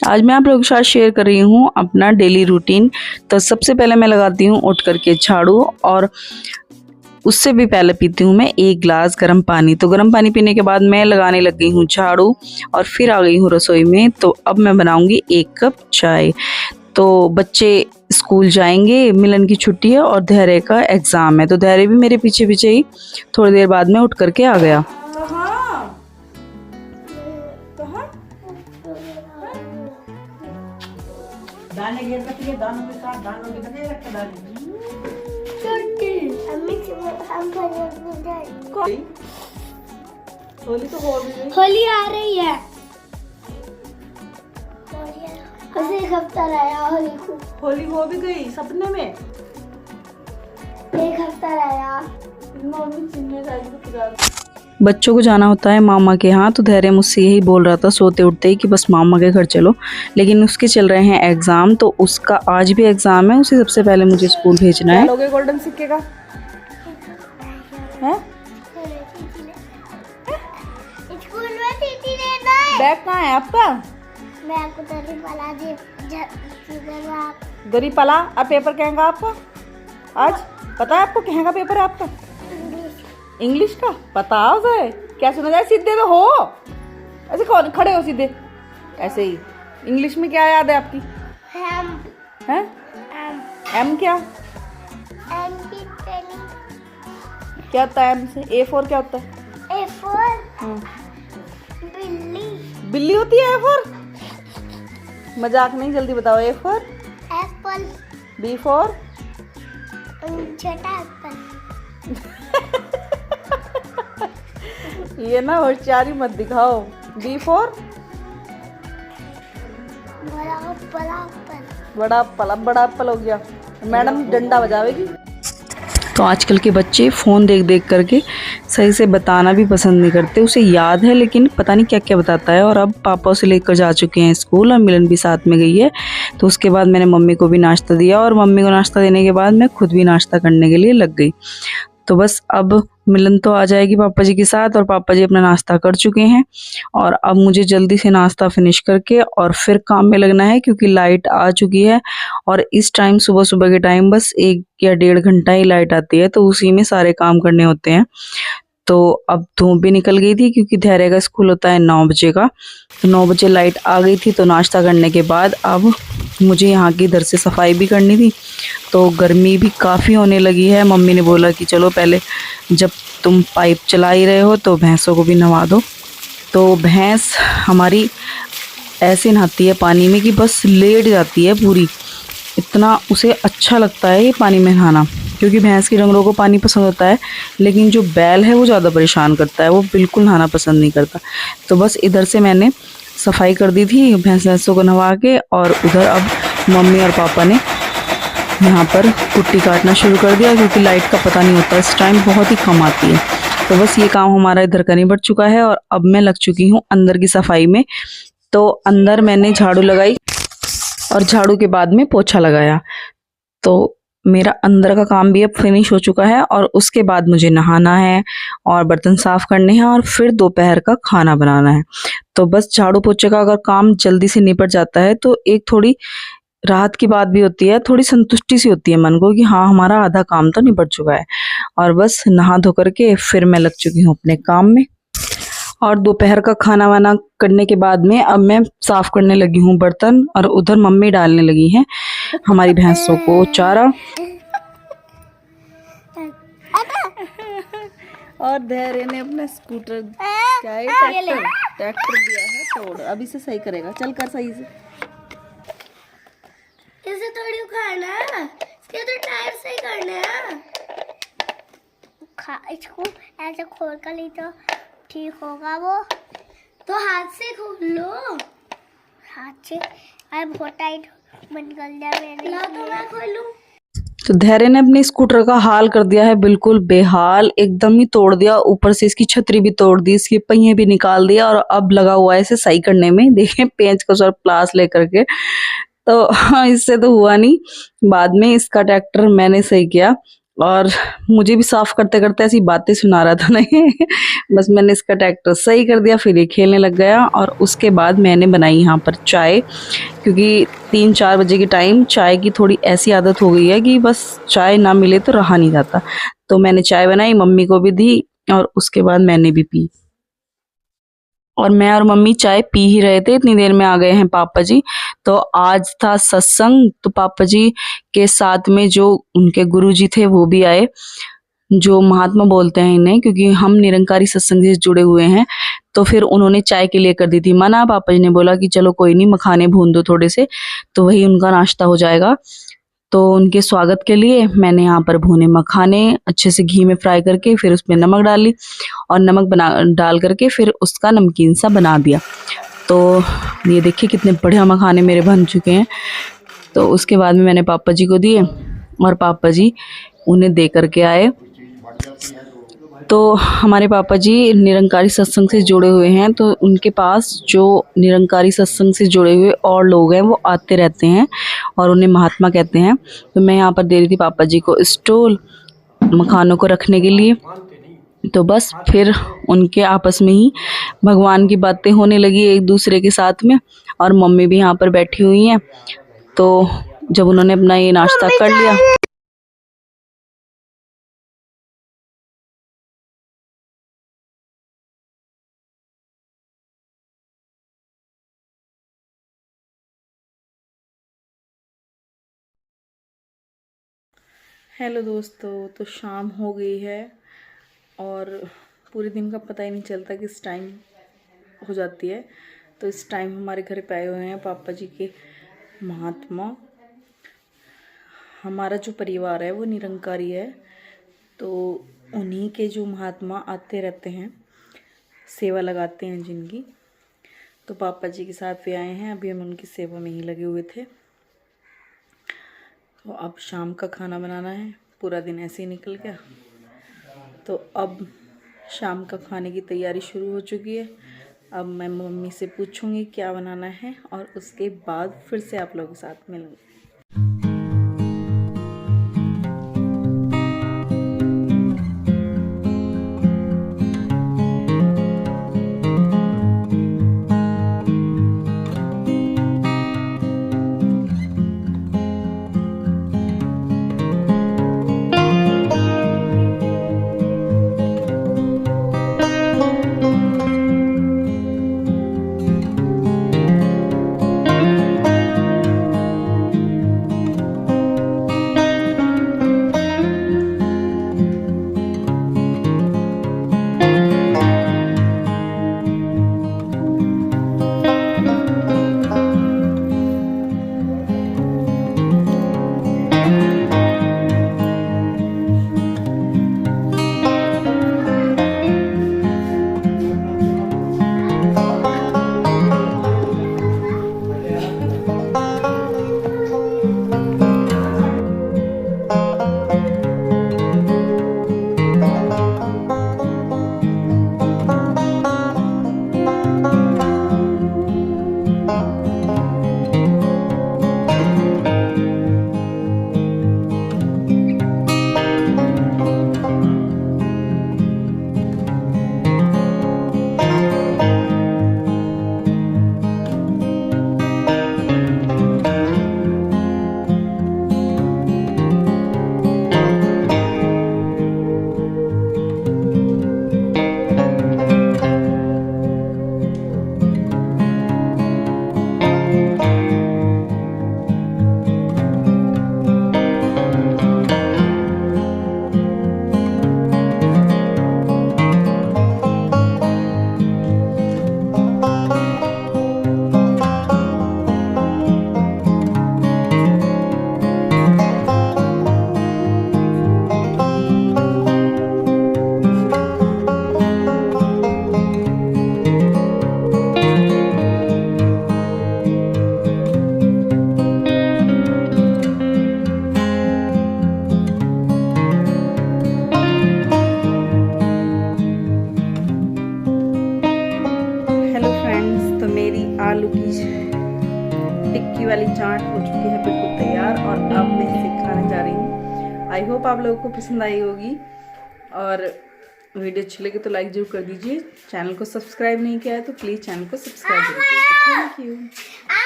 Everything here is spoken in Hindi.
आज मैं आप लोगों के साथ शेयर कर रही हूँ अपना डेली रूटीन। तो सबसे पहले मैं लगाती हूँ उठ करके झाड़ू, और उससे भी पहले पीती हूँ मैं एक गिलास गर्म पानी। तो गर्म पानी पीने के बाद मैं लगाने लग गई हूँ झाड़ू, और फिर आ गई हूँ रसोई में। तो अब मैं बनाऊँगी 1 कप चाय। तो बच्चे स्कूल जाएंगे, मिलन की छुट्टी है और धैर्य का एग्ज़ाम है। तो धैर्य भी मेरे पीछे पीछे ही थोड़ी देर बाद में उठ करके आ गया। दाने घेर करती है, दानों के साथ दानों के बने रखे दाने। होली तो हो भी गई। होली आ रही है। उसे एक हफ्ता रहा होली को। होली हो भी गई सपने में। 1 हफ्ता रहा। मम्मी चिन्ह जाएगी तो पूरा। बच्चों को जाना होता है मामा के यहाँ, तो धैर्य मुझसे यही बोल रहा था सोते उठते ही कि बस मामा के घर चलो, लेकिन उसके चल रहे हैं एग्ज़ाम। तो उसका आज भी एग्ज़ाम है, उसे सबसे पहले मुझे स्कूल भेजना है। लोगे गोल्डन सिक्के का हैं? स्कूल में टीटी देना है। बैग कहाँ है आपका? मैं आपको दरी पला दे दरी पला। अब पेपर कहेंगा आपका आज? पता है आपको कहेंगा पेपर है आपका? इंग्लिश का पता है? क्या सुना जाए? सीधे तो हो, ऐसे कौन खड़े हो सीधे ऐसे ही। इंग्लिश में क्या याद है आपकी? हम हैं? एम क्या? एम की स्पेलिंग क्या होता है एम से? ए फॉर क्या होता है? ए फॉर बिल्ली। बिल्ली होती है ए फॉर? मजाक नहीं, जल्दी बताओ। A for apple. B for छोटा एप्पल। ये ना होशियारी मत दिखाओ। बी फॉर बड़ा एप्पल। बड़ा एप्पल। अब बड़ा एप्पल हो गया, मैडम डंडा बजावेगी। तो आजकल के बच्चे फ़ोन देख देख करके सही से बताना भी पसंद नहीं करते। उसे याद है लेकिन पता नहीं क्या क्या बताता है। और अब पापा उसे लेकर जा चुके हैं स्कूल, और मिलन भी साथ में गई है। तो उसके बाद मैंने मम्मी को भी नाश्ता दिया, और मम्मी को नाश्ता देने के बाद मैं खुद भी नाश्ता करने के लिए लग गई। तो बस अब मिलन तो आ जाएगी पापा जी के साथ, और पापा जी अपना नाश्ता कर चुके हैं। और अब मुझे जल्दी से नाश्ता फिनिश करके और फिर काम में लगना है, क्योंकि लाइट आ चुकी है। और इस टाइम सुबह सुबह के टाइम बस 1 या 1.5 घंटा ही लाइट आती है, तो उसी में सारे काम करने होते हैं। तो अब धूप भी निकल गई थी, क्योंकि धैर्य का स्कूल होता है 9 बजे का। तो 9 बजे लाइट आ गई थी। तो नाश्ता करने के बाद अब मुझे यहाँ की इधर से सफाई भी करनी थी। तो गर्मी भी काफ़ी होने लगी है। मम्मी ने बोला कि चलो पहले जब तुम पाइप चला ही रहे हो तो भैंसों को भी नहवा दो। तो भैंस हमारी ऐसे नहाती है पानी में कि बस लेट जाती है पूरी। इतना उसे अच्छा लगता है ये पानी में नहाना, क्योंकि भैंस की डंगरों को पानी पसंद होता है, लेकिन जो बैल है वो ज़्यादा परेशान करता है, वो बिल्कुल नहाना पसंद नहीं करता। तो बस इधर से मैंने सफाई कर दी थी भैंसों को नहवा के, और उधर अब मम्मी और पापा ने यहाँ पर कुट्टी काटना शुरू कर दिया, क्योंकि लाइट का पता नहीं होता, इस टाइम बहुत ही कम आती है। तो बस ये काम हमारा इधर का निबट चुका है, और अब मैं लग चुकी हूँ अंदर की सफाई में। तो अंदर मैंने झाड़ू लगाई, और झाड़ू के बाद में पोछा लगाया। तो मेरा अंदर का काम भी अब फिनिश हो चुका है, और उसके बाद मुझे नहाना है और बर्तन साफ़ करने हैं, और फिर दोपहर का खाना बनाना है। तो बस झाड़ू पोछे का अगर काम जल्दी से निपट जाता है तो एक थोड़ी राहत की बात भी होती है, थोड़ी संतुष्टि सी होती है मन को कि हाँ हमारा आधा काम तो निपट चुका है। और बस नहा धो करके फिर मैं लग चुकी हूँ अपने काम में। और दोपहर का खाना वाना करने के बाद में अब मैं साफ़ करने लगी हूँ बर्तन, और उधर मम्मी डालने लगी हैं हमारी भैंसों को चारा। और धैर्य ने अपना स्कूटर क्या है ट्रैक्टर दिया है तोड़, अभी से सही करेगा। चल कर सही से। इसे थोड़ी उखाड़ना है, इसके तो टायर से ही करने हैं। इसको ऐसे खोल कर ली तो ठीक होगा। वो तो हाथ से खोल लो, हाथ से। अरे बहुत टाइट बंद कर दिया मैंने। ला तो मैं खोलूं। तो धैर्य ने अपने स्कूटर का हाल कर दिया है बिल्कुल बेहाल, एकदम ही तोड़ दिया। ऊपर से इसकी छतरी भी तोड़ दी, इसके पहिए भी निकाल दिया, और अब लगा हुआ है इसे सही करने में। देखें पेंच को सर प्लास लेकर के। तो इससे तो हुआ नहीं, बाद में इसका ट्रैक्टर मैंने सही किया। और मुझे भी साफ करते करते ऐसी बातें सुना रहा था नहीं बस मैंने इसका ट्रैक्टर सही कर दिया, फिर ये खेलने लग गया। और उसके बाद मैंने बनाई यहाँ पर चाय, क्योंकि 3-4 बजे के टाइम चाय की थोड़ी ऐसी आदत हो गई है कि बस चाय ना मिले तो रहा नहीं जाता। तो मैंने चाय बनाई, मम्मी को भी दी और उसके बाद मैंने भी पी। और मैं और मम्मी चाय पी ही रहे थे, इतनी देर में आ गए हैं पापा जी। तो आज था सत्संग, तो पापा जी के साथ में जो उनके गुरुजी थे वो भी आए, जो महात्मा बोलते हैं इन्हें, क्योंकि हम निरंकारी सत्संग से जुड़े हुए हैं। तो फिर उन्होंने चाय के लिए कर दी थी मना। पापा जी ने बोला कि चलो कोई नहीं, मखाने भून दो थोड़े से, तो वही उनका नाश्ता हो जाएगा। तो उनके स्वागत के लिए मैंने यहाँ पर भुने मखाने अच्छे से घी में फ्राई करके फिर उसमें नमक डाली और नमक डाल करके फिर उसका नमकीन सा बना दिया। तो ये देखिए कितने बढ़िया मखाने मेरे बन चुके हैं। तो उसके बाद में मैंने पापा जी को दिए और पापा जी उन्हें दे करके आए। तो हमारे पापा जी निरंकारी सत्संग से जुड़े हुए हैं, तो उनके पास जो निरंकारी सत्संग से जुड़े हुए और लोग हैं वो आते रहते हैं और उन्हें महात्मा कहते हैं। तो मैं यहाँ पर दे रही थी पापा जी को स्टूल मखानों को रखने के लिए। तो बस फिर उनके आपस में ही भगवान की बातें होने लगी एक दूसरे के साथ में, और मम्मी भी यहाँ पर बैठी हुई हैं। तो जब उन्होंने अपना ये नाश्ता कर लिया, हेलो दोस्तों, तो शाम हो गई है और पूरे दिन का पता ही नहीं चलता किस टाइम हो जाती है। तो इस टाइम हमारे घर पे आए हुए हैं पापा जी के महात्मा। हमारा जो परिवार है वो निरंकारी है, तो उन्हीं के जो महात्मा आते रहते हैं, सेवा लगाते हैं जिनकी। तो पापा जी के साथ भी आए हैं, अभी हम उनकी सेवा में ही लगे हुए थे। तो अब शाम का खाना बनाना है, पूरा दिन ऐसे ही निकल गया। तो अब शाम का खाने की तैयारी शुरू हो चुकी है। अब मैं मम्मी से पूछूंगी क्या बनाना है और उसके बाद फिर से आप लोगों के साथ मिलूंगी। आलू की टिक्की वाली चाट हो चुकी है बिल्कुल तैयार, और अब मैं इसे खाने जा रही हूँ। आई होप आप लोगों को पसंद आई होगी, और वीडियो अच्छी लगी तो लाइक जरूर कर दीजिए। चैनल को सब्सक्राइब नहीं किया है तो प्लीज़ चैनल को सब्सक्राइब जरूर कीजिए। Thank you.